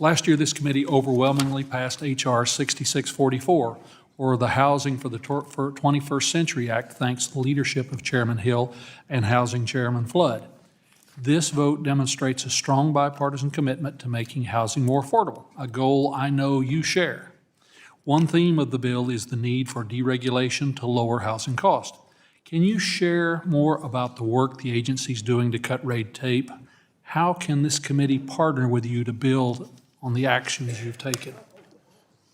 Last year, this committee overwhelmingly passed H.R. 6644, or the Housing for the 21st Century Act, thanks to the leadership of Chairman Hill and Housing Chairman Flood. This vote demonstrates a strong bipartisan commitment to making housing more affordable, a goal I know you share. One theme of the bill is the need for deregulation to lower housing costs. Can you share more about the work the agency is doing to cut red tape? How can this committee partner with you to build on the actions you've taken?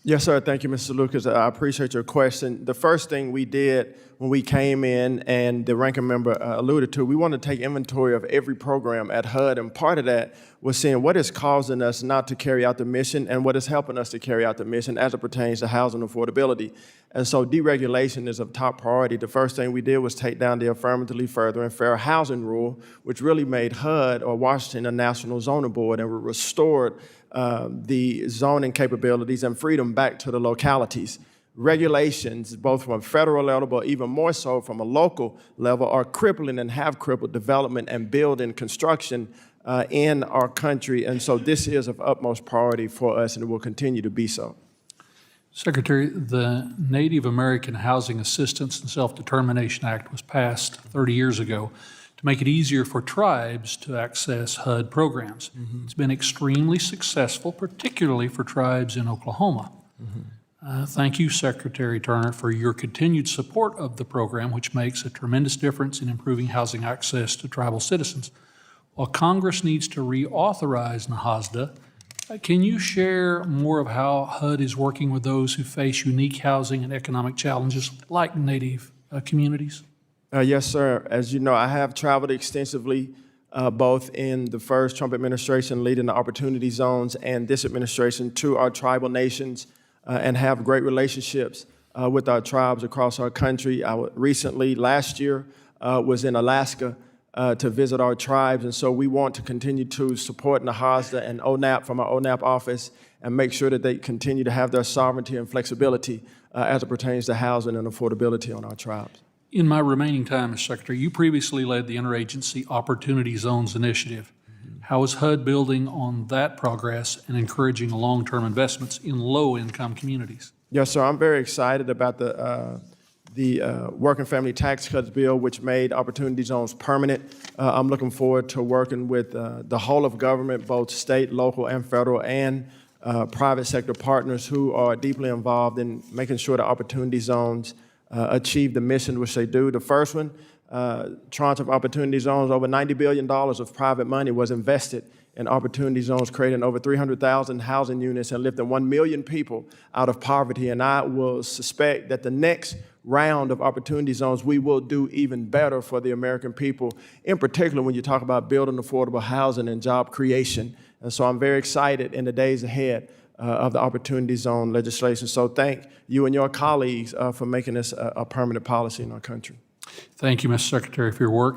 Yes, sir. Thank you, Mr. Lucas. I appreciate your question. The first thing we did when we came in, and the ranking member alluded to, we wanted to take inventory of every program at HUD, and part of that was seeing what is causing us not to carry out the mission and what is helping us to carry out the mission as it pertains to housing affordability. And so deregulation is of top priority. The first thing we did was take down the affirmatively further and fair housing rule, which really made HUD or Washington a national zoning board, and we restored the zoning capabilities and freedom back to the localities. Regulations, both from a federal level, but even more so from a local level, are crippling and have crippled development and building construction in our country. And so this is of utmost priority for us, and it will continue to be so. Secretary, the Native American Housing Assistance and Self-Determination Act was passed 30 years ago to make it easier for tribes to access HUD programs. It's been extremely successful, particularly for tribes in Oklahoma. Thank you, Secretary Turner, for your continued support of the program, which makes a tremendous difference in improving housing access to tribal citizens. While Congress needs to reauthorize NAHASDA, can you share more of how HUD is working with those who face unique housing and economic challenges like Native communities? Yes, sir. As you know, I have traveled extensively, both in the first Trump administration leading the opportunity zones and this administration to our tribal nations and have great relationships with our tribes across our country. I recently, last year, was in Alaska to visit our tribes, and so we want to continue to support NAHASDA and ONAP from our ONAP office and make sure that they continue to have their sovereignty and flexibility as it pertains to housing and affordability on our tribes. In my remaining time as Secretary, you previously led the Interagency Opportunity Zones Initiative. How is HUD building on that progress and encouraging long-term investments in low-income communities? Yes, sir. I'm very excited about the Working Family Tax Cuts bill, which made opportunity zones permanent. I'm looking forward to working with the whole of government, both state, local, and federal, and private sector partners who are deeply involved in making sure the opportunity zones achieve the mission which they do. The first one, tranche of opportunity zones, over $90 billion of private money was invested in opportunity zones, creating over 300,000 housing units and lifting 1 million people out of poverty. And I will suspect that the next round of opportunity zones, we will do even better for the American people, in particular when you talk about building affordable housing and job creation. And so I'm very excited in the days ahead of the opportunity zone legislation. So thank you and your colleagues for making this a permanent policy in our country. Thank you, Mr. Secretary, for your work.